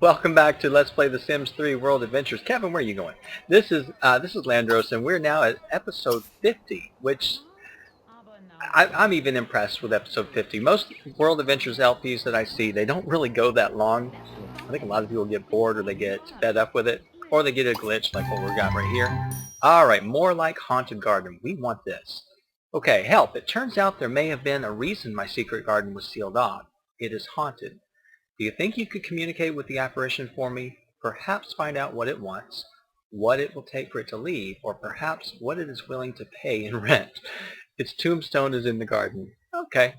Welcome back to Let's Play The Sims 3 World Adventures. Kevin, where are you going? This is Landros, and we're now at episode 50, which I'm even impressed with episode 50. Most World Adventures LPs that I see, they don't really go that long. I think a lot of people get bored or they get fed up with it, or they get a glitch like what we got right here. Alright, more like Haunted Garden. We want this. Okay, help. It turns out there may have been a reason my secret garden was sealed off. It is haunted. Do you think you could communicate with the apparition for me? Perhaps find out what it wants, what it will take for it to leave, or perhaps what it is willing to pay in rent. Its tombstone is in the garden. Okay.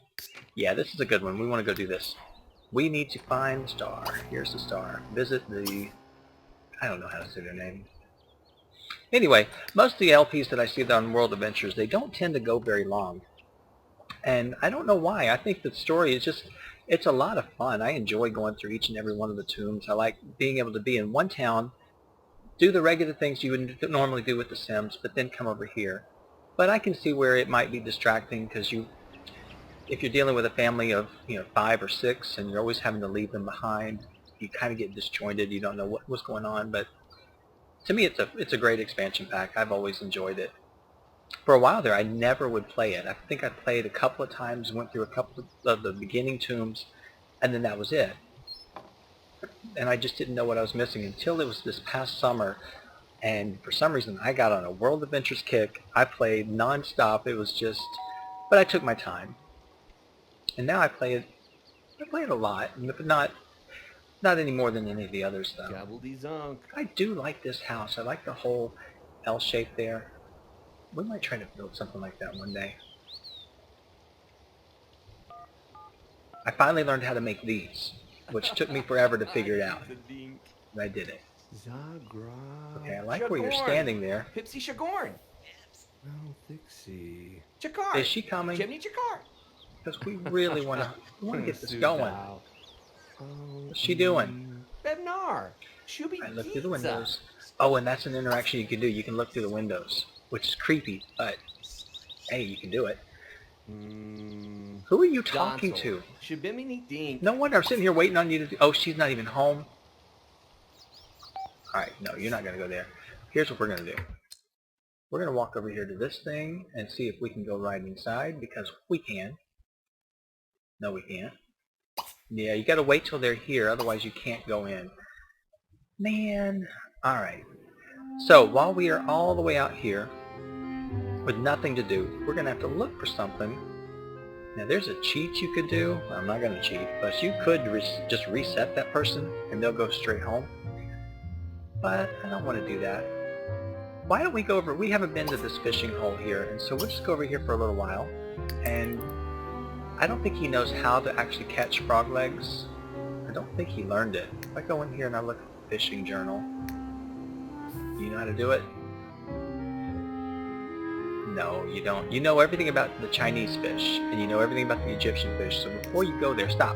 Yeah, this is a good one. We want to go do this. We need to find the star. Here's the star. Visit the... I don't know how to say their name. Anyway, most of the LPs that I see on World Adventures, they don't tend to go very long. And I don't know why. I think the story is just, it's a lot of fun. I enjoy going through each and every one of the tombs. I like being able to be in one town, do the regular things you would normally do with the Sims, but then come over here. But I can see where it might be distracting because if you're dealing with a family of 5 or 6 and you're always having to leave them behind, you kind of get disjointed. You don't know what's going on. But to me, it's a great expansion pack. I've always enjoyed it. For a while there, I never would play it. I think I played a couple of times, went through a couple of the beginning tombs, and then that was it. And I just didn't know what I was missing until it was this past summer, and for some reason I got on a World Adventures kick. I played non-stop. It was just, but I took my time. And now I play it a lot, but not any more than any of the others, though. Gobbledy-zonk. I do like this house. I like the whole L shape there. We might try to build something like that one day. I finally learned how to make these, which took me forever to figure it out. And I did it. Okay, I like where you're standing there. Pipsy Shagorn. Chakar. Is she coming? Chimney Chakar. Because we really want to get this going. What's she doing? Bebnar. Shubi I look through the windows. Oh, and that's an interaction you can do. You can look through the windows, which is creepy, but hey, you can do it. Who are you talking to? No wonder I'm sitting here waiting on you to do... Oh, she's not even home. Alright, no, you're not going to go there. Here's what we're going to do. We're going to walk over here to this thing and see if we can go right inside, because we can. No, we can't. Yeah, you got to wait till they're here, otherwise you can't go in. Man. Alright. So, while we are all the way out here, with nothing to do, we're going to have to look for something. Now, there's a cheat you could do. Well, I'm not going to cheat, but you could just reset that person, and they'll go straight home. But I don't want to do that. Why don't we go over... We haven't been to this fishing hole here, and so we'll just go over here for a little while. And I don't think he knows how to actually catch frog legs. I don't think he learned it. If I go in here and I look at the fishing journal, you know how to do it? No, you don't. You know everything about the Chinese fish, and you know everything about the Egyptian fish, so before you go there, stop.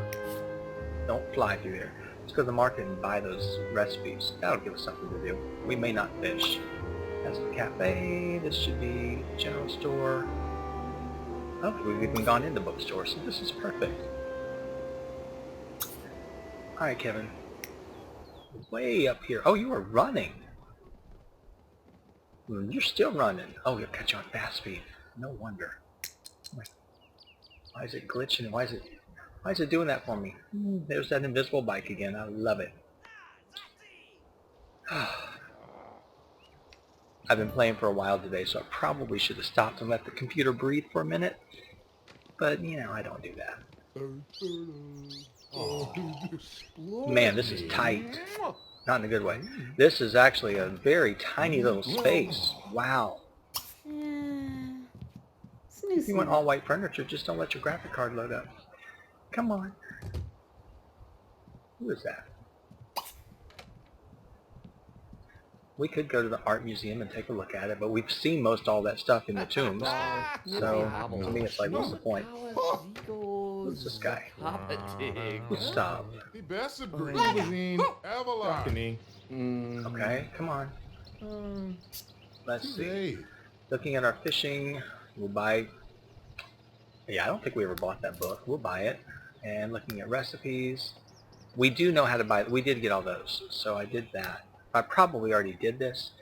Don't fly through there. Let's go to the market and buy those recipes. That'll give us something to do. We may not fish. That's the cafe. This should be general store. I don't think we've even gone into bookstore, so this is perfect. Alright, Kevin. Way up here. Oh, you are running. You're still running. Oh, you'll catch you on fast speed. No wonder. Why is it glitching? Why is it doing that for me? There's that invisible bike again. I love it. I've been playing for a while today, so I probably should have stopped and let the computer breathe for a minute. But, I don't do that. Man, this is tight. Not in a good way. This is actually a very tiny little space. Wow. If you want all white furniture, just don't let your graphic card load up. Come on. Who is that? We could go to the art museum and take a look at it, but we've seen most all that stuff in the tombs. So, to me, it's like, what's the point? Who's this guy? Stop. Okay, come on. Let's see. Looking at our fishing, we'll buy... Yeah, I don't think we ever bought that book. We'll buy it. And looking at recipes, We do know how to buy. We did get all those, so I did that. I probably already did this.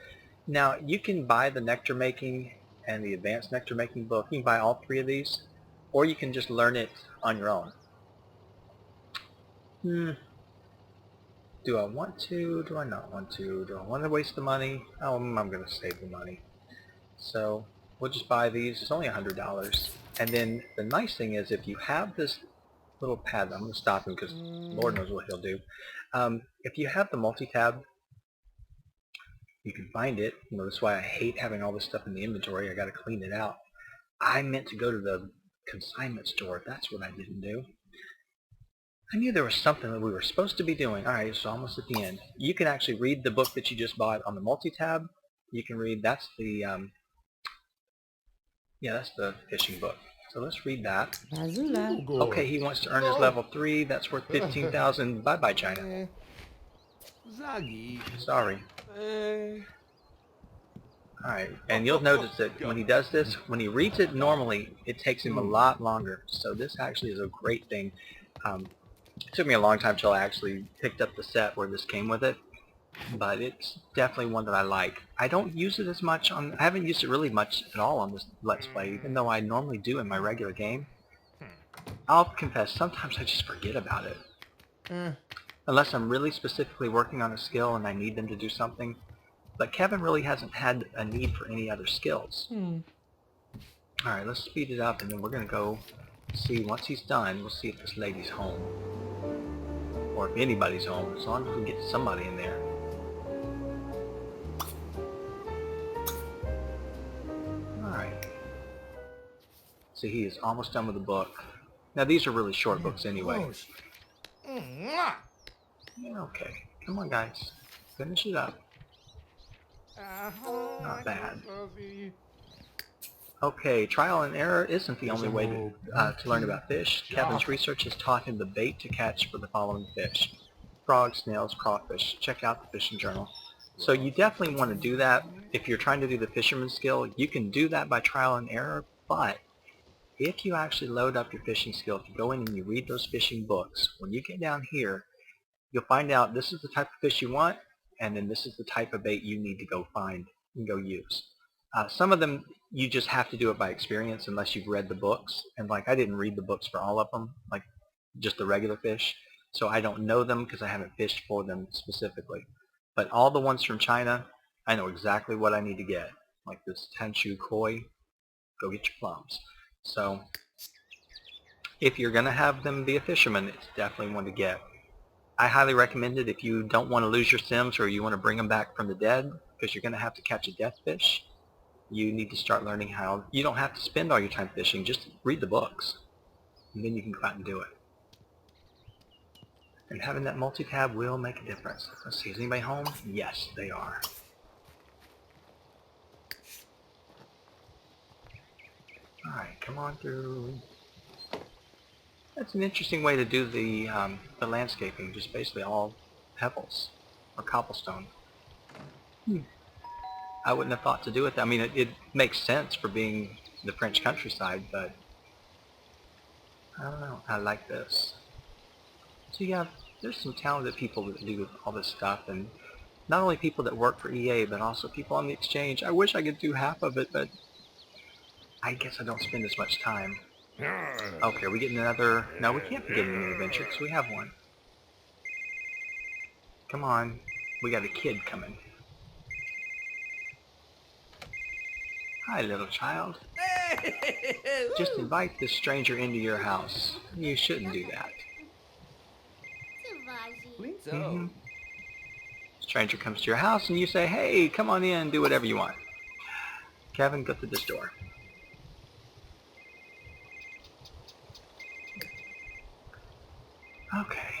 Now you can buy the nectar making and the advanced nectar making book. You can buy all three of these, or you can just learn it on your own. Do I want to? Do I not want to? Do I want to waste the money? Oh, I'm going to save the money. So we'll just buy these. It's only $100. And then the nice thing is if you have this little pad, I'm going to stop him because Lord knows what he'll do. If you have the multi-tab, you can find it. You know, that's why I hate having all this stuff in the inventory. I got to clean it out. I meant to go to the consignment store. That's what I didn't do. I knew there was something that we were supposed to be doing. Alright, so almost at the end. You can actually read the book that you just bought on the multi-tab. You can read, that's the, that's the fishing book. So let's read that. Okay, he wants to earn his level 3. That's worth 15,000. Bye-bye, China. Sorry. Alright, and you'll notice that when he does this, when he reads it normally, it takes him a lot longer. So this actually is a great thing. It took me a long time till I actually picked up the set where this came with it, but it's definitely one that I like. I don't use it as much on, I haven't used it really much at all on this Let's Play, even though I normally do in my regular game. I'll confess, sometimes I just forget about it. Unless I'm really specifically working on a skill and I need them to do something. But Kevin really hasn't had a need for any other skills. Alright, let's speed it up and then we're going to go see, once he's done, we'll see if this lady's home. Or if anybody's home, as long as we get somebody in there. Alright. So he is almost done with the book. Now these are really short books anyway. Okay, come on guys. Finish it up. Not bad. Okay, trial and error isn't the only way to learn about fish. Kevin's research has taught him the bait to catch for the following fish: frogs, snails, crawfish. Check out the fishing journal. So you definitely want to do that. If you're trying to do the fisherman skill, you can do that by trial and error, but if you actually load up your fishing skill, if you go in and you read those fishing books, when you get down here, you'll find out this is the type of fish you want, and then this is the type of bait you need to go find and go use. Some of them you just have to do it by experience unless you've read the books, and like I didn't read the books for all of them, like just the regular fish, so I don't know them because I haven't fished for them specifically. But all the ones from China, I know exactly what I need to get, like this Tanshu koi, go get your plums. So if you're going to have them be a fisherman, it's definitely one to get. I highly recommend it if you don't want to lose your Sims or you want to bring them back from the dead, because you're going to have to catch a death fish. You need to start learning how. You don't have to spend all your time fishing, just read the books, and then you can go out and do it. And having that multi-tab will make a difference. Let's see, is anybody home? Yes, they are. Alright, come on through. That's an interesting way to do the landscaping, just basically all pebbles or cobblestone. I wouldn't have thought to do it. I mean, it makes sense for being the French countryside, but I don't know. I like this. So yeah, there's some talented people that do all this stuff, and not only people that work for EA, but also people on the exchange. I wish I could do half of it, but I guess I don't spend as much time. Okay, are we getting another? No, we can't be getting an adventure because we have one. Come on, we got a kid coming. Hi, little child. Just invite this stranger into your house. You shouldn't do that. Stranger comes to your house and you say, hey, come on in, do whatever you want. Kevin, go through this door. Okay.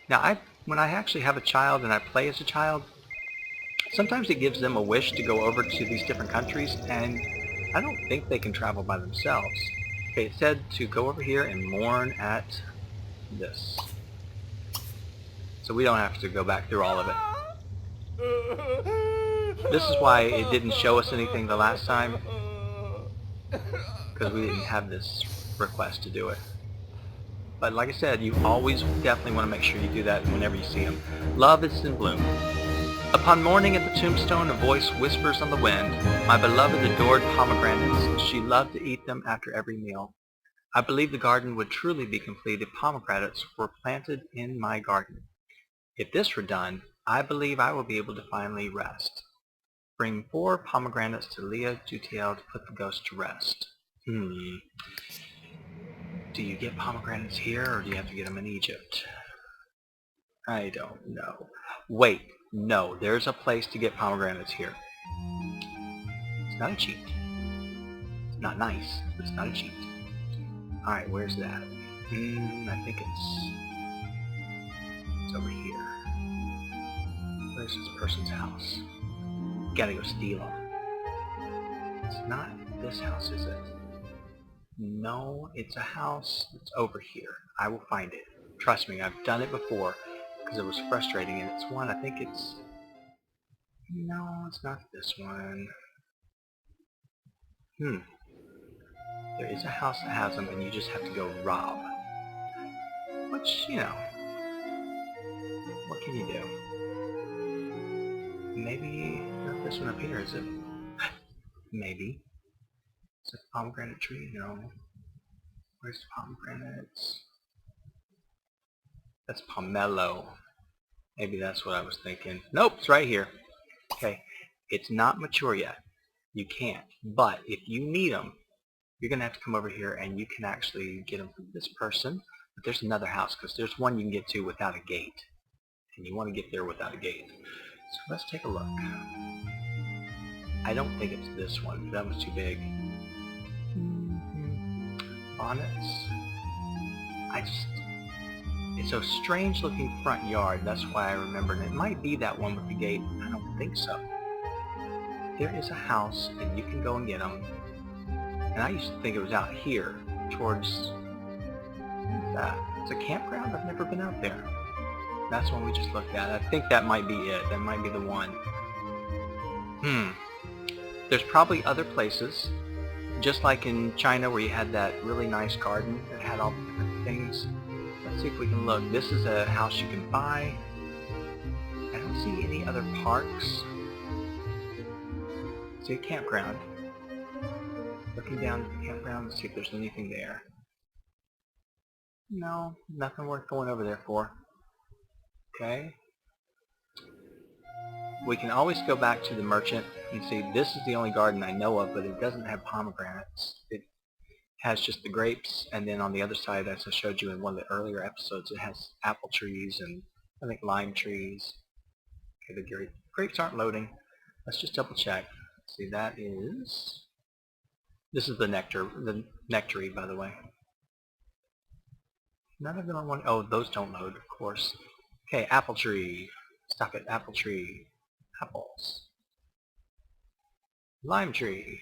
Now, when I actually have a child and I play as a child, sometimes it gives them a wish to go over to these different countries, and I don't think they can travel by themselves. Okay, it said to go over here and mourn at this. So we don't have to go back through all of it. This is why it didn't show us anything the last time, because we didn't have this request to do it. But like I said, you always definitely want to make sure you do that whenever you see them. Love is in bloom. Upon morning at the tombstone, a voice whispers on the wind, my beloved adored pomegranates. She loved to eat them after every meal. I believe the garden would truly be complete if pomegranates were planted in my garden. If this were done, I believe I will be able to finally rest. Bring 4 pomegranates to Leah Dutiel to put the ghost to rest. Do you get pomegranates here, or do you have to get them in Egypt? I don't know. Wait, no, there's a place to get pomegranates here. It's not a cheat. It's not nice, but it's not a cheat. Alright, where's that? I think it's over here. Where's this person's house? Gotta go steal them. It's not this house, is it? No, it's a house that's over here. I will find it. Trust me, I've done it before because it was frustrating, and it's one, I think it's... No, it's not this one. There is a house that has them, and you just have to go rob. Which, you know, what can you do? Maybe not this one up here, is it? Maybe. Is it a pomegranate tree? No. Where's the pomegranates? That's pomelo. Maybe that's what I was thinking. Nope, it's right here. Okay, it's not mature yet. You can't. But if you need them, you're going to have to come over here and you can actually get them from this person. But there's another house, because there's one you can get to without a gate. And you want to get there without a gate. So let's take a look. I don't think it's this one. That was too big. Bonnets. It's a strange looking front yard. That's why I remember. And it might be that one with the gate. I don't think so. There is a house and you can go and get them. And I used to think it was out here towards that. It's a campground. I've never been out there. That's one we just looked at. I think that might be it. That might be the one. There's probably other places, just like in China where you had that really nice garden that had all the different things. Let's see if we can look. This is a house you can buy. I don't see any other parks. See a campground. Looking down at the campground to see if there's anything there. No, nothing worth going over there for. Okay. We can always go back to the merchant and see this is the only garden I know of, but it doesn't have pomegranates. It has just the grapes, and then on the other side, as I showed you in one of the earlier episodes, it has apple trees and I think lime trees. Okay, the grapes aren't loading. Let's just double check. See, that is... This is the nectary, by the way. None of them are one... Oh, those don't load, of course. Okay, apple tree. Stop it, apple tree. Apples. Lime tree.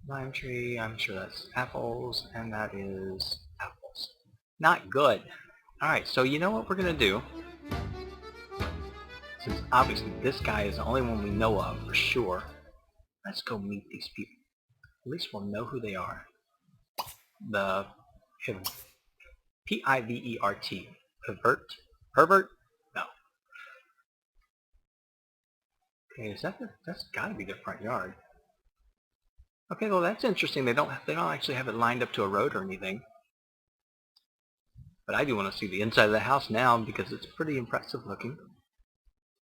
Lime tree, I'm sure that's apples, and that is apples. Not good. Alright, so you know what we're going to do? Since obviously this guy is the only one we know of for sure, let's go meet these people. At least we'll know who they are. The P-I-V-E-R-T. Pervert? Pervert? No. Okay, is that that's got to be their front yard. Okay, well that's interesting. They don't actually have it lined up to a road or anything. But I do want to see the inside of the house now because it's pretty impressive looking.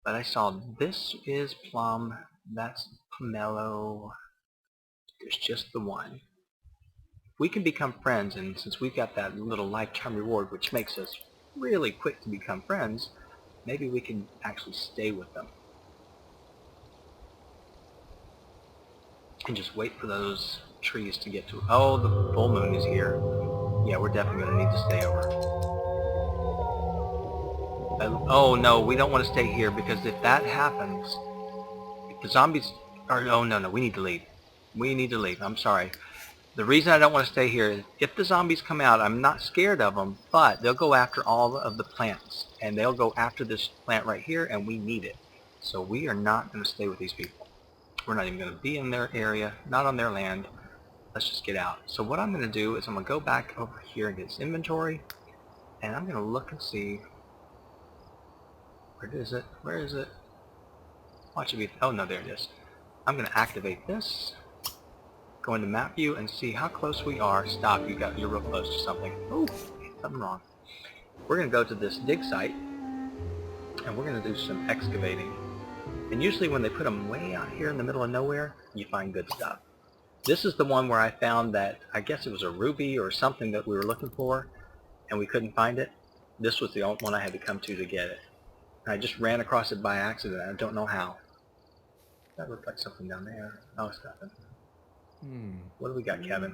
But I saw this is plum, that's pomelo. There's just the one. We can become friends, and since we've got that little lifetime reward which makes us really quick to become friends, maybe we can actually stay with them. And just wait for those trees to get to... Oh, the full moon is here. Yeah, we're definitely going to need to stay over. Oh no, we don't want to stay here because if that happens, if the zombies... Oh no, we need to leave. We need to leave, I'm sorry. The reason I don't want to stay here is if the zombies come out, I'm not scared of them, but they'll go after all of the plants. And they'll go after this plant right here, and we need it. So we are not going to stay with these people. We're not even going to be in their area, not on their land. let's just get out. So what I'm going to do is I'm going to go back over here and get this inventory, and I'm going to look and see, where is it? Where is it? Watch it be, oh no, there it is. I'm going to activate this, go into map view and see how close we are. Stop, you're real close to something. Oh, something wrong. We're going to go to this dig site, and we're going to do some excavating. And usually when they put them way out here in the middle of nowhere, you find good stuff. This is the one where I found that, I guess it was a ruby or something that we were looking for, and we couldn't find it. This was the only one I had to come to get it. And I just ran across it by accident. I don't know how. That looked like something down there. Oh, it's nothing. What do we got, Kevin?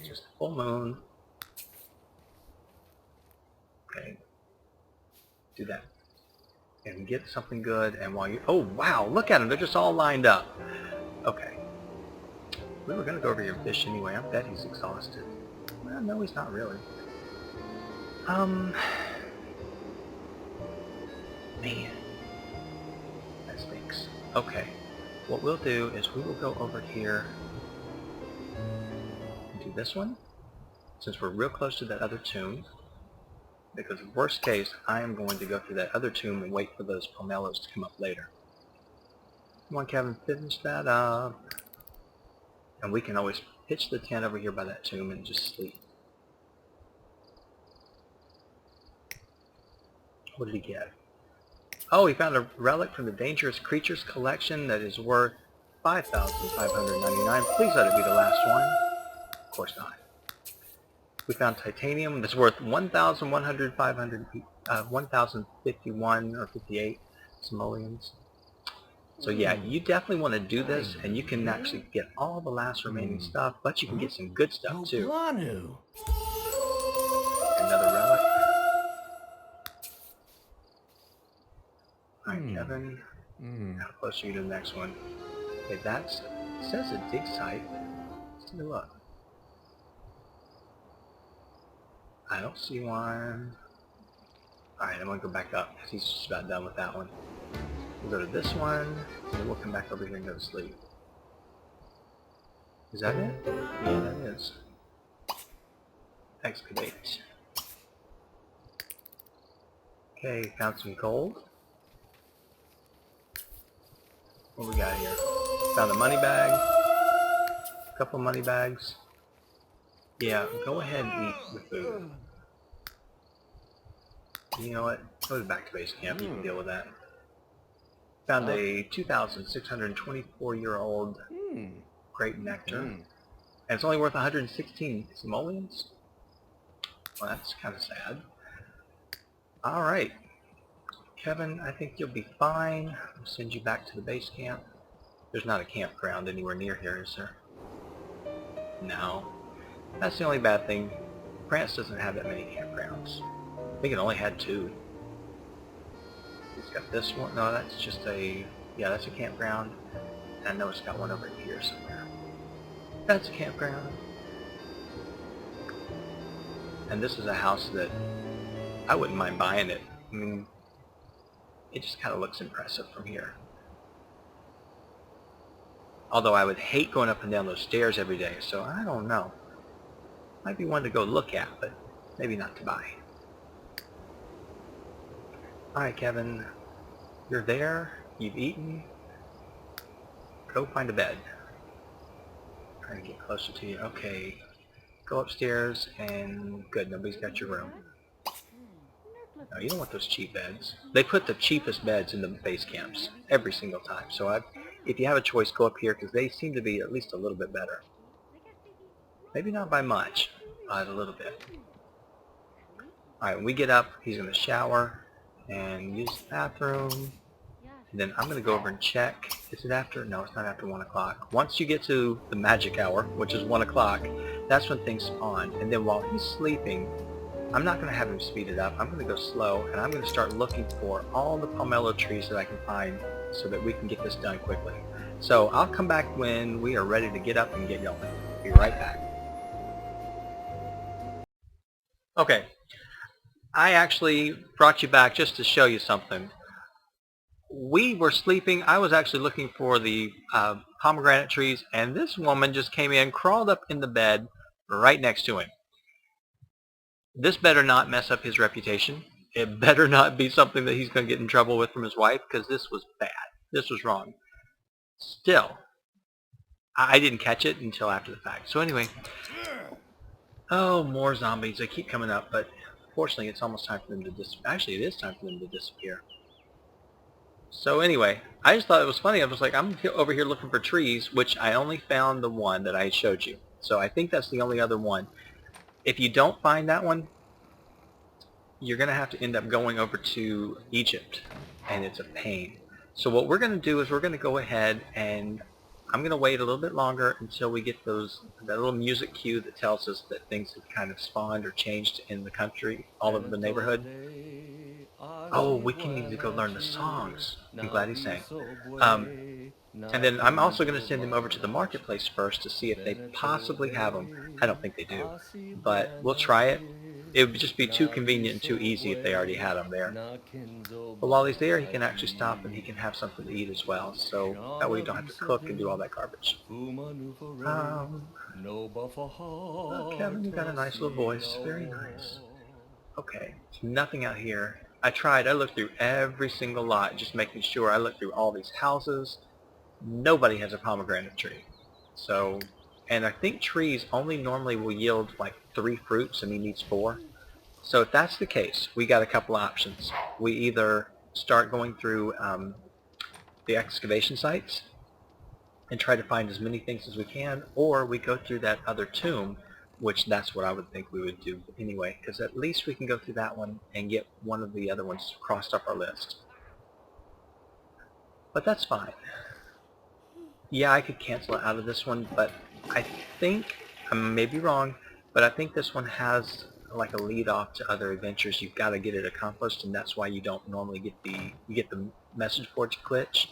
Just a full moon. Okay. Do that. And get something good, and while you... Oh, wow! Look at them! They're just all lined up. Okay. We were going to go over here and fish anyway. I bet he's exhausted. Well, no, he's not really. Man. That stinks. Okay. What we'll do is we will go over here and do this one, since we're real close to that other tomb. Because worst case, I am going to go through that other tomb and wait for those pomelos to come up later. Come on, Kevin, finish that up. And we can always pitch the tent over here by that tomb and just sleep. What did he get? Oh, he found a relic from the Dangerous Creatures collection that is worth 5,599. Please let it be the last one. Of course not. We found titanium that's worth 1,051 or 58 simoleons. So yeah, you definitely want to do this, and you can actually get all the last remaining stuff, but you can get some good stuff too. Another Another relic. Alright, Kevin. How close are you to the next one? Okay, it says a dig site. Let's take a look. I don't see one. Alright, I'm going to go back up because he's just about done with that one. We'll go to this one, and then we'll come back over here and go to sleep. Is that it? Yeah, that is. Excavate. Okay, found some gold. What we got here? Found a money bag. A couple money bags. Yeah, go ahead and eat the food. You know what? Go back to base camp. You can deal with that. Found a 2,624-year-old grape nectar. And it's only worth 116 simoleons. Well, that's kind of sad. Alright. Kevin, I think you'll be fine. I'll send you back to the base camp. There's not a campground anywhere near here, is there? No. That's the only bad thing. France doesn't have that many campgrounds. I think it only had 2. It's got this one. No, that's just a... Yeah, that's a campground. And I know it's got one over here somewhere. That's a campground. And this is a house that I wouldn't mind buying it. I mean, it just kind of looks impressive from here. Although I would hate going up and down those stairs every day, so I don't know. Might be one to go look at, but maybe not to buy. Alright, Kevin. You're there. You've eaten. Go find a bed. Trying to get closer to you. Okay. Go upstairs and... Good, nobody's got your room. No, you don't want those cheap beds. They put the cheapest beds in the base camps every single time. So if you have a choice, go up here because they seem to be at least a little bit better. Maybe not by much, but a little bit. Alright, when we get up, he's going to shower and use the bathroom. And then I'm going to go over and check. Is it after? No, it's not after 1 o'clock. Once you get to the magic hour, which is 1 o'clock, that's when things spawn. And then while he's sleeping, I'm not going to have him speed it up. I'm going to go slow, and I'm going to start looking for all the pomelo trees that I can find so that we can get this done quickly. So I'll come back when we are ready to get up and get going. Be right back. Okay. I actually brought you back just to show you something. We were sleeping. I was actually looking for the pomegranate trees, and this woman just came in, crawled up in the bed right next to him. This better not mess up his reputation. It better not be something that he's going to get in trouble with from his wife, because this was bad. This was wrong. Still, I didn't catch it until after the fact. So anyway, oh, more zombies. They keep coming up, but fortunately it's almost time for them to disappear. Actually, it is time for them to disappear. So anyway, I just thought it was funny. I was like, I'm over here looking for trees, which I only found the one that I showed you. So I think that's the only other one. If you don't find that one, you're going to have to end up going over to Egypt, and it's a pain. So what we're going to do is we're going to go ahead, and I'm going to wait a little bit longer until we get that little music cue that tells us that things have kind of spawned or changed in the country, all over the neighborhood. Oh, we can need to go learn the songs. I'm glad he sang. And then I'm also going to send him over to the marketplace first to see if they possibly have them. I don't think they do, but we'll try it. It would just be too convenient and too easy if they already had them there. But while he's there, he can actually stop and he can have something to eat as well. So that way you don't have to cook and do all that garbage. Oh, Kevin, you got a nice little voice. Very nice. Okay, nothing out here. I tried. I looked through every single lot, just making sure. I looked through all these houses. Nobody has a pomegranate tree. So, and I think trees only normally will yield like 3 fruits, and he needs 4. So if that's the case, we got a couple options. We either start going through the excavation sites and try to find as many things as we can, or we go through that other tomb, which that's what I would think we would do anyway, because at least we can go through that one and get one of the other ones crossed off our list. But that's fine. Yeah, I could cancel out of this one, but I think, I may be wrong, but I think this one has like a lead off to other adventures. You've got to get it accomplished, and that's why you don't normally get the message for it to glitch.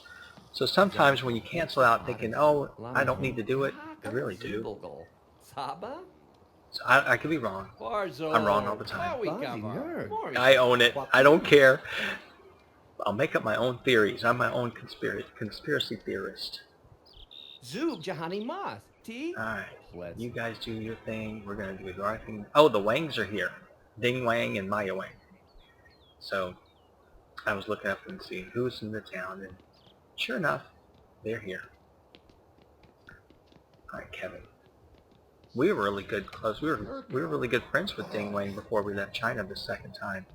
So sometimes when you cancel out thinking, oh, I don't need to do it, you really do. So I could be wrong. I'm wrong all the time. I own it. I don't care. I'll make up my own theories. I'm my own conspiracy theorist. Alright, you guys do your thing. We're going to do our thing. Oh, the Wangs are here. Ding Wang and Maya Wang. So I was looking up and seeing who's in the town, and sure enough, they're here. Alright, Kevin. We were really good close. We were really good friends with Ding Wang before we left China the second time.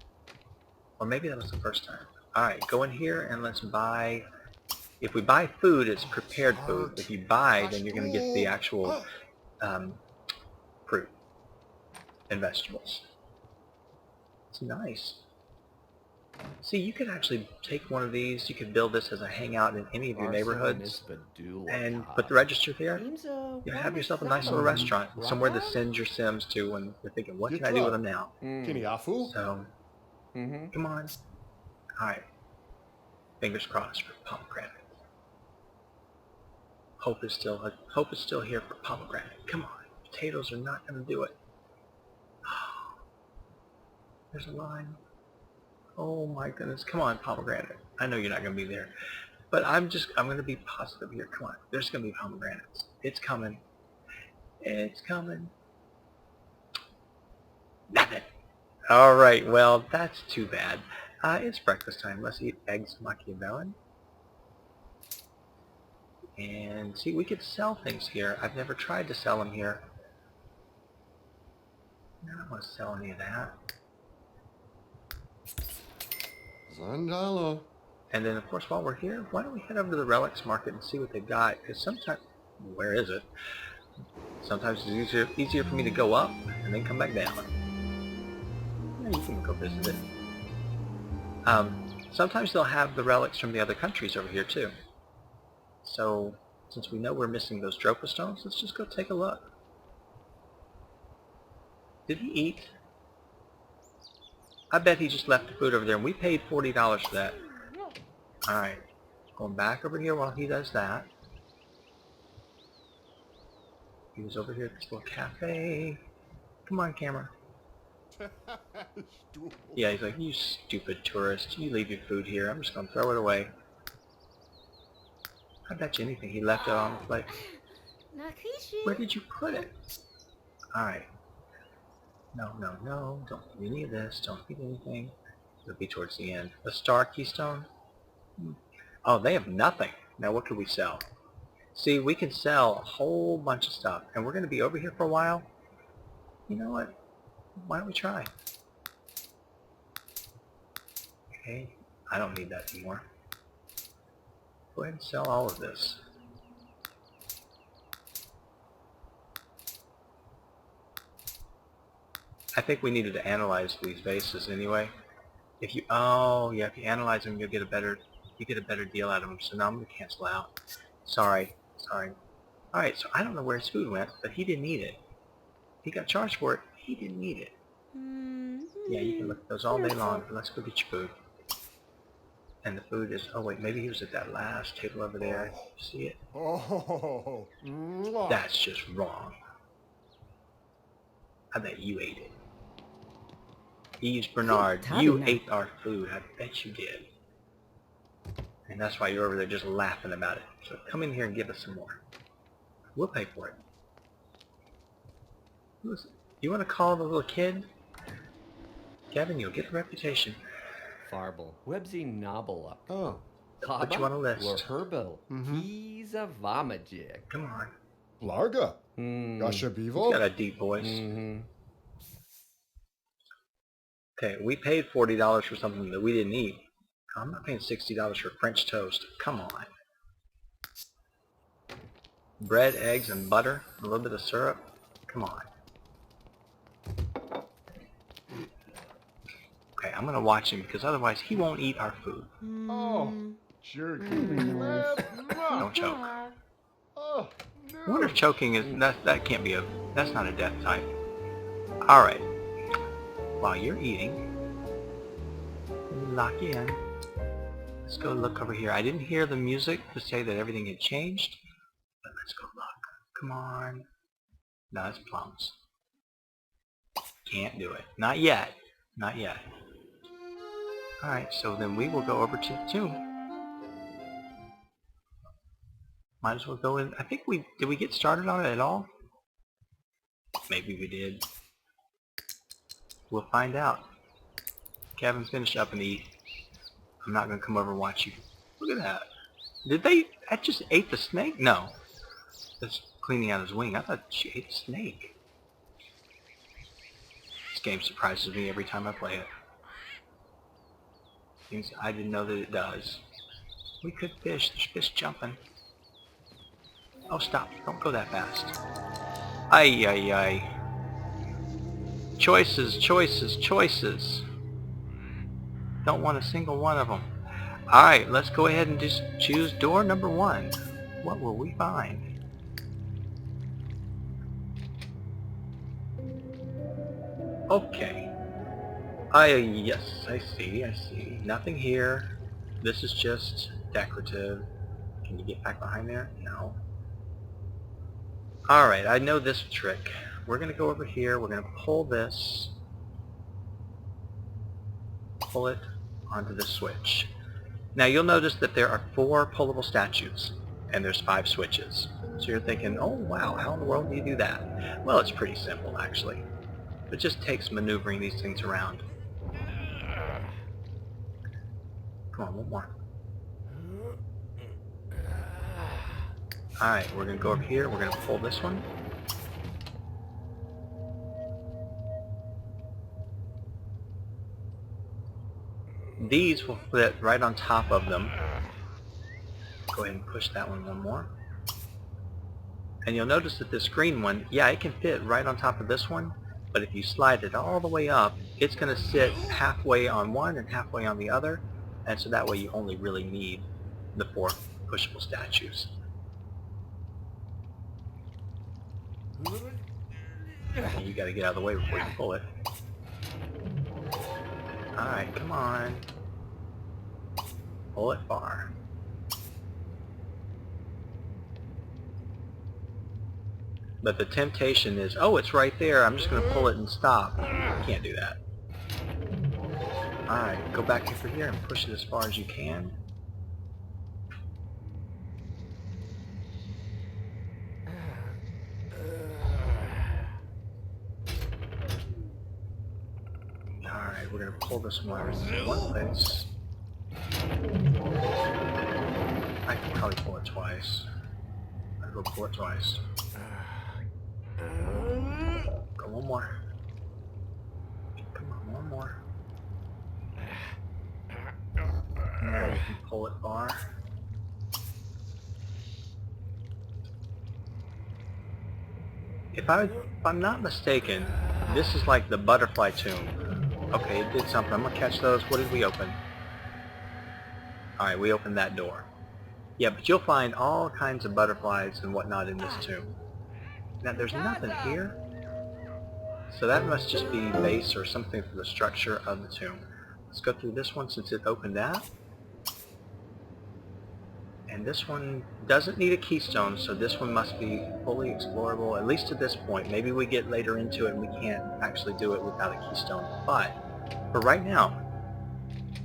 Or maybe that was the first time. Alright, go in here and let's buy. If we buy food, it's prepared food. If you buy, then you're going to get the actual fruit and vegetables. It's nice. See, you could actually take one of these. You could build this as a hangout in any of your neighborhoods and put the register there. You have yourself a nice little restaurant, somewhere to send your Sims to when you're thinking, what can I do with them now? So, come on. Alright. Fingers crossed for pomegranate. Hope is still here for pomegranate. Come on. Potatoes are not going to do it. There's a line. Oh my goodness. Come on, pomegranate. I know you're not going to be there. But I'm going to be positive here. Come on. There's going to be pomegranates. It's coming. It's coming. Nothing. Alright, well, that's too bad. It's breakfast time. Let's eat eggs machiavellian. And see, we could sell things here. I've never tried to sell them here. I don't want to sell any of that. Zandala. And then, of course, while we're here, why don't we head over to the relics market and see what they've got? Because sometimes, where is it? Sometimes it's easier for me to go up and then come back down. Yeah, you can go visit it. Sometimes they'll have the relics from the other countries over here too. So, since we know we're missing those Dropa stones, let's just go take a look. Did he eat? I bet he just left the food over there, and we paid $40 for that. Alright, going back over here while he does that. He was over here at this little cafe. Come on, camera. Yeah, he's like, you stupid tourist. You leave your food here. I'm just going to throw it away. I bet you anything he left it on the plate. Where did you put it? Alright. No, no, no. Don't eat any of this. Don't eat anything. It'll be towards the end. A star keystone? Oh, they have nothing. Now what could we sell? See, we can sell a whole bunch of stuff. And we're going to be over here for a while. You know what? Why don't we try? Okay. I don't need that anymore. Go ahead and sell all of this. I think we needed to analyze these vases anyway. If you, oh yeah, if you analyze them, you'll get a better, deal out of them. So now I'm gonna cancel out. Sorry. All right, so I don't know where his food went, but he didn't eat it. He got charged for it. He didn't eat it. Yeah, you can look at those all day long. But let's go get your food. And the food is, oh wait, maybe he was at that last table over there. You see it? Oh, That's just wrong. I bet you ate it. Yves Bernard, you ate our food. I bet you did. And that's why you're over there just laughing about it. So come in here and give us some more. We'll pay for it. Listen, you want to call the little kid? Kevin, you'll get a reputation. Farble. Websy Nobble up. oh. Put you on a list. Herbil. He's a vomajig. Come on. Larga. He's Gasha got Bevo. a deep voice. Okay, we paid $40 for something that we didn't eat. I'm not paying $60 for French toast. Come on. Bread, eggs, and butter. A little bit of syrup. Come on. Okay, I'm going to watch him because otherwise he won't eat our food. Oh, jerky. Don't choke. Oh, I wonder if choking is, that can't be that's not a death type. Alright. While you're eating, let me lock you in. Let's go look over here. I didn't hear the music to say that everything had changed, but let's go look. Come on. No, it's plums. Can't do it. Not yet. Not yet. Alright, so then we will go over to the tomb. Might as well go in. I think did we get started on it at all? Maybe we did. We'll find out. Kevin, finish up and eat. I'm not going to come over and watch you. Look at that. That just ate the snake? No. That's cleaning out his wing. I thought she ate a snake. This game surprises me every time I play it. Things I didn't know that it does. We could fish. There's fish jumping. Oh, stop. Don't go that fast. Ay, ay, ay. Choices, choices, choices. Don't want a single one of them. Alright, let's go ahead and just choose door number 1. What will we find? Okay. Yes, I see. Nothing here. This is just decorative. Can you get back behind there? No. Alright, I know this trick. We're going to go over here. We're going to pull this. Pull it onto the switch. Now you'll notice that there are 4 pullable statues and there's 5 switches. So you're thinking, oh wow, how in the world do you do that? Well, it's pretty simple actually. It just takes maneuvering these things around. Come on, one more. Alright, we're going to go over here. We're going to pull this one. These will fit right on top of them. Go ahead and push that one more. And you'll notice that this green one, yeah, it can fit right on top of this one, but if you slide it all the way up, it's going to sit halfway on one and halfway on the other, and so that way you only really need the 4 pushable statues. And you got to get out of the way before you pull it. Alright, come on. Pull it far. But the temptation is, oh, it's right there. I'm just going to pull it and stop. Can't do that. Alright, go back over here and push it as far as you can. pull this one in one place. I can probably pull it twice. I'll go pull it twice. Go one more. Come on, one more. Now you can pull it far. If I'm not mistaken, this is like the butterfly tomb. Okay, it did something. I'm gonna catch those. What did we open? Alright, we opened that door. Yeah, but you'll find all kinds of butterflies and whatnot in this tomb. Now, there's nothing here. So that must just be base or something for the structure of the tomb. Let's go through this one since it opened that. And this one doesn't need a keystone, so this one must be fully explorable, at least to this point. Maybe we get later into it and we can't actually do it without a keystone. But for right now,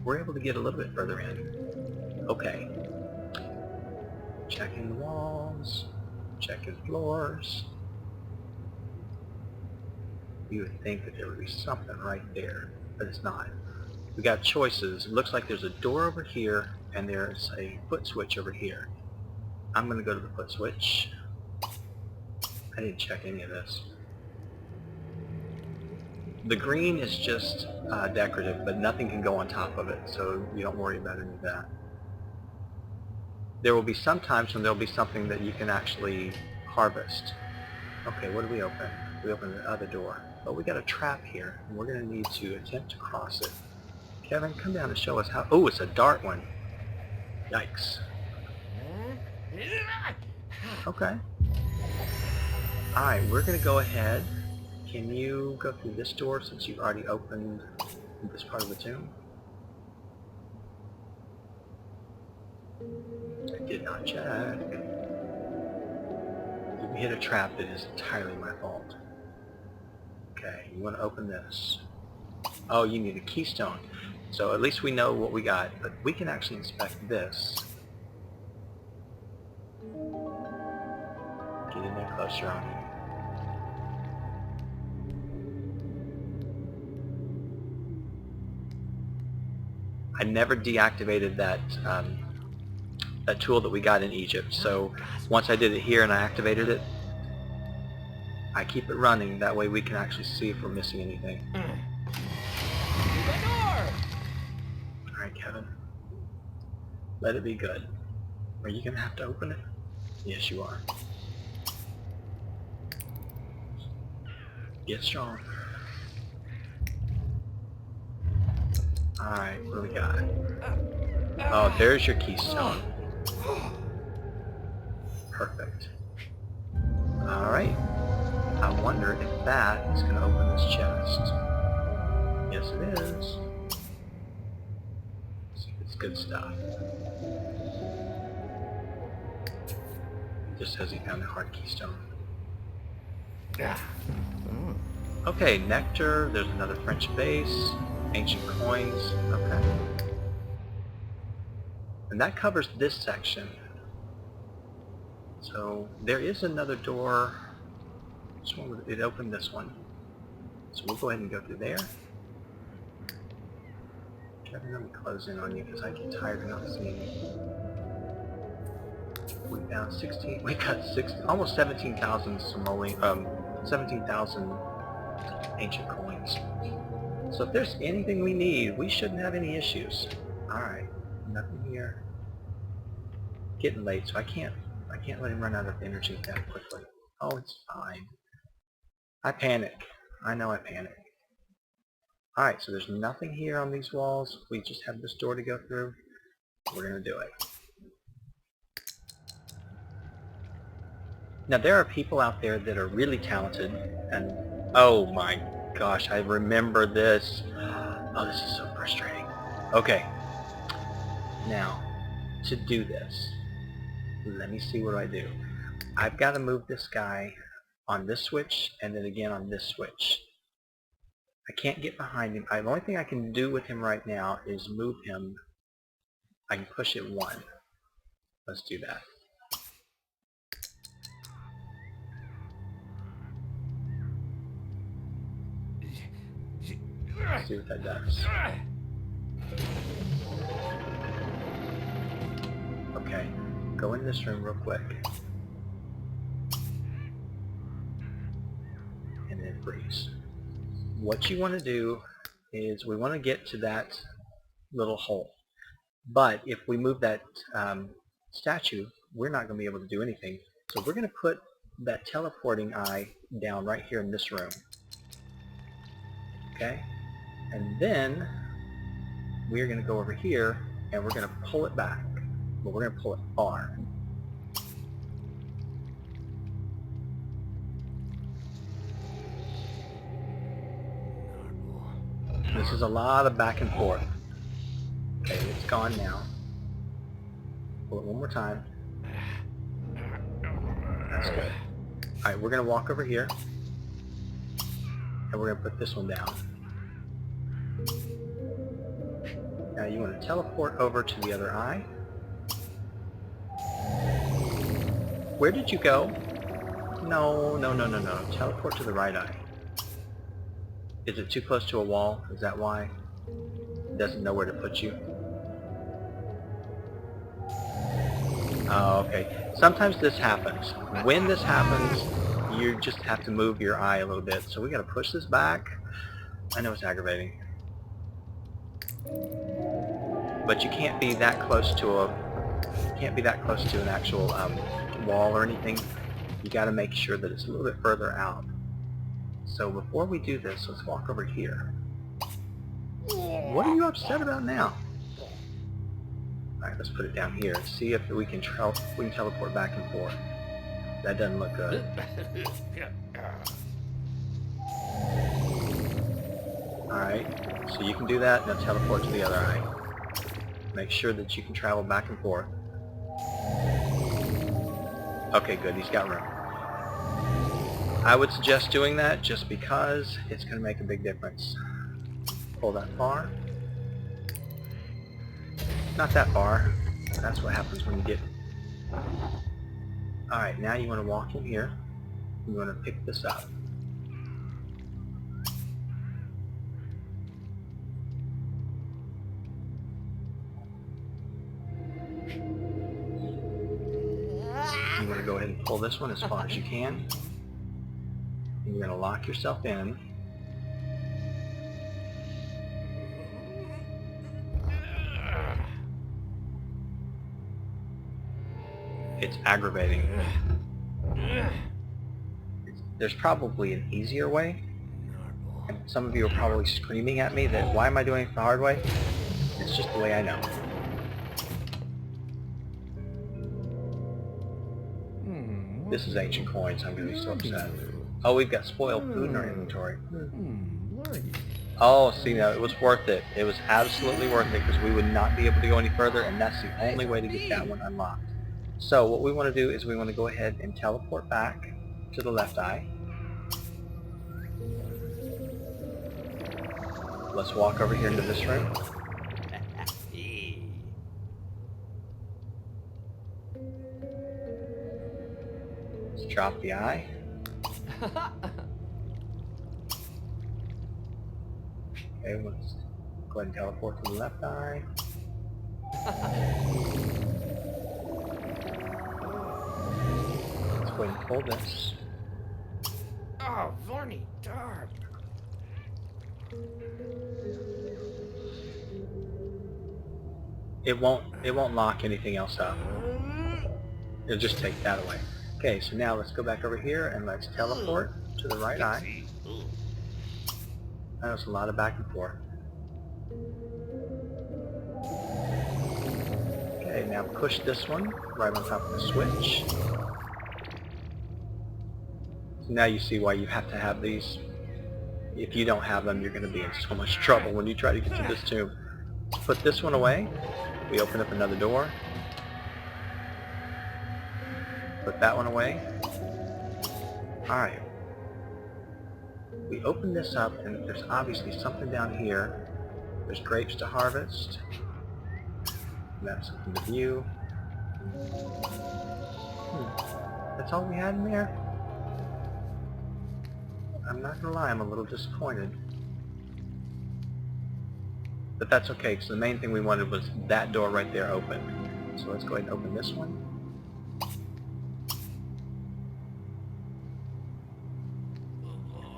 we're able to get a little bit further in. Okay. Checking the walls, checking floors. You would think that there would be something right there, but it's not. We got choices. It looks like there's a door over here and there's a foot switch over here. I'm going to go to the foot switch. I didn't check any of this. The green is just decorative, but nothing can go on top of it, so you don't worry about any of that. There will be some times when there will be something that you can actually harvest. Okay, what do we open? We open the other door. But we got a trap here, and we're going to need to attempt to cross it. Kevin, come down and show us how... Oh, it's a dart one. Yikes. Okay. Alright, we're going to go ahead. Can you go through this door since you've already opened this part of the tomb? I did not check. We hit a trap that is entirely my fault. Okay, you want to open this. Oh, you need a keystone. So at least we know what we got, but we can actually inspect this. Get in there closer on you. I never deactivated that that tool that we got in Egypt, so once I did it here and I activated it, I keep it running, that way we can actually see if we're missing anything. Alright, Kevin. Let it be good. Are you going to have to open it? Yes, you are. Get strong. Alright, what do we got? Oh, there's your keystone. Perfect. Alright. I wonder if that is going to open this chest. Yes, it is. It's good stuff. It just says he found a hard keystone. Okay, nectar. There's another French vase. Ancient coins. Okay. And that covers this section. So there is another door. Which one would it open? This one. So we'll go ahead and go through there. Kevin, let me close in on you because I get tired of not seeing you. We found 16. We got almost 17,000 simoleon. 17,000 ancient coins. So if there's anything we need, we shouldn't have any issues. All right, nothing here. Getting late, so I can't let him run out of energy that quickly. Oh, it's fine. I panic. I know I panic. Alright, so there's nothing here on these walls. We just have this door to go through. We're going to do it. Now, there are people out there that are really talented, and oh my gosh, I remember this. Oh, this is so frustrating. Okay. Now, to do this, let me see what I do. I've got to move this guy on this switch and then again on this switch. I can't get behind him. The only thing I can do with him right now is move him. I can push it one. Let's do that. Let's see what that does. Okay, go in this room real quick. And then freeze. What you want to do is we want to get to that little hole. But if we move that statue, we're not going to be able to do anything. So we're going to put that teleporting eye down right here in this room. Okay? And then we're going to go over here and we're going to pull it back. But we're going to pull it far. This is a lot of back and forth. Okay, it's gone now. Pull it one more time. That's good. Alright, we're going to walk over here. And we're going to put this one down. Now you want to teleport over to the other eye. Where did you go? No. Teleport to the right eye. Is it too close to a wall? Is that why? It doesn't know where to put you? Oh, okay. Sometimes this happens. When this happens, you just have to move your eye a little bit. So we got to push this back. I know it's aggravating. But you can't be that close to an actual wall or anything. You got to make sure that it's a little bit further out. So before we do this, let's walk over here. What are you upset about now? Alright, let's put it down here. See if we can teleport back and forth. That doesn't look good. Alright, so you can do that. Now teleport to the other eye. Make sure that you can travel back and forth. Okay, good. He's got room. I would suggest doing that just because it's going to make a big difference. Pull that far. Not that far. That's what happens when you get... Alright, now you want to walk in here. You want to pick this up. You want to go ahead and pull this one as far as you can. And you're going to lock yourself in. It's aggravating. There's probably an easier way. And some of you are probably screaming at me that, why am I doing it the hard way? It's just the way I know. This is ancient coins. I'm going to be so upset. Oh, we've got spoiled food in our inventory. Oh, see, now it was worth it. It was absolutely worth it because we would not be able to go any further, and that's the only way to get that one unlocked. So what we want to do is we want to go ahead and teleport back to the left eye. Let's walk over here into this room. Let's drop the eye. Okay, let's go ahead and teleport to the left eye. Let's go ahead and pull this. Oh, Varney, darn. It won't lock anything else up. It'll just take that away. Okay, so now let's go back over here and let's teleport to the right eye. That was a lot of back and forth. Okay, now push this one right on top of the switch. So now you see why you have to have these. If you don't have them, you're going to be in so much trouble when you try to get to this tomb. Let's put this one away. We open up another door. Put that one away. Alright. We open this up and there's obviously something down here. There's grapes to harvest. That's something to view. That's all we had in there? I'm not gonna lie, I'm a little disappointed. But that's okay, because the main thing we wanted was that door right there open. So let's go ahead and open this one.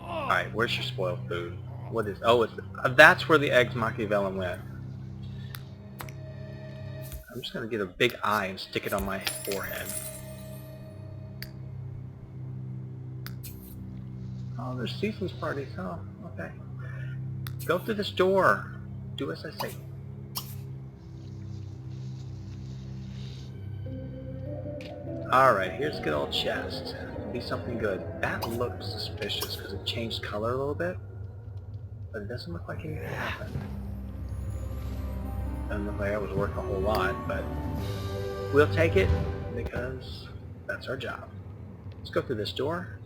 Alright, where's your spoiled food? What is... Oh, it's, that's where the eggs Machiavellian went. I'm just going to get a big eye and stick it on my forehead. Oh, there's seasons parties. Oh, okay. Go through this door. Do as I say. Alright, here's a good old chest. Be something good. That looks suspicious because it changed color a little bit. But it doesn't look like anything happened. Doesn't look like I was worth a whole lot, but we'll take it because that's our job. Let's go through this door.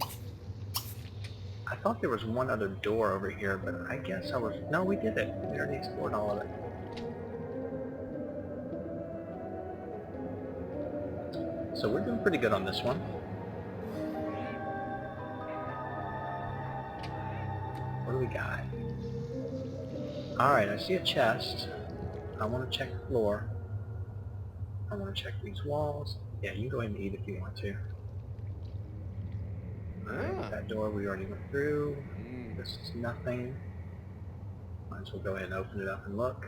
I thought there was one other door over here, but I guess I was... No, we did it. We already explored all of it. So we're doing pretty good on this one. What do we got? Alright, I see a chest. I want to check the floor. I want to check these walls. Yeah, you can go ahead and eat if you want to. Alright, that door we already went through. This is nothing. Might as well go ahead and open it up and look.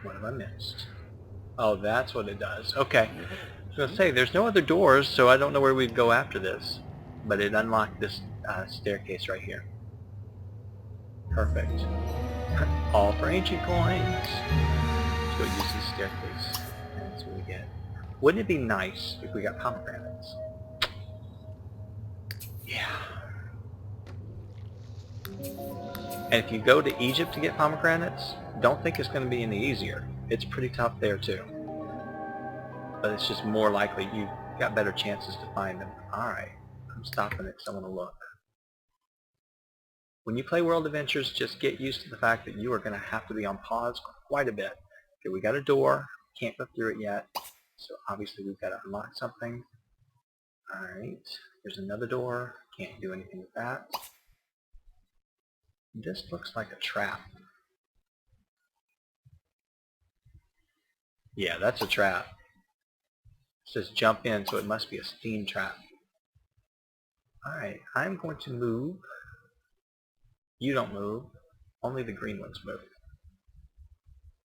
What have I missed? Oh, that's what it does. Okay. I was going to say, there's no other doors, so I don't know where we'd go after this. But it unlocked this staircase right here. Perfect. All for ancient coins. Let's go use this staircase. That's what we get. Wouldn't it be nice if we got pomegranates? Yeah. And if you go to Egypt to get pomegranates, don't think it's going to be any easier. It's pretty tough there too. But it's just more likely you've got better chances to find them. Alright, I'm stopping it because I want to look. When you play World Adventures, just get used to the fact that you are going to have to be on pause quite a bit. Okay, we got a door. Can't go through it yet. So obviously we've got to unlock something. Alright, there's another door. Can't do anything with that. This looks like a trap. Yeah, that's a trap. It says jump in, so it must be a steam trap. Alright, I'm going to move. You don't move. Only the green ones move.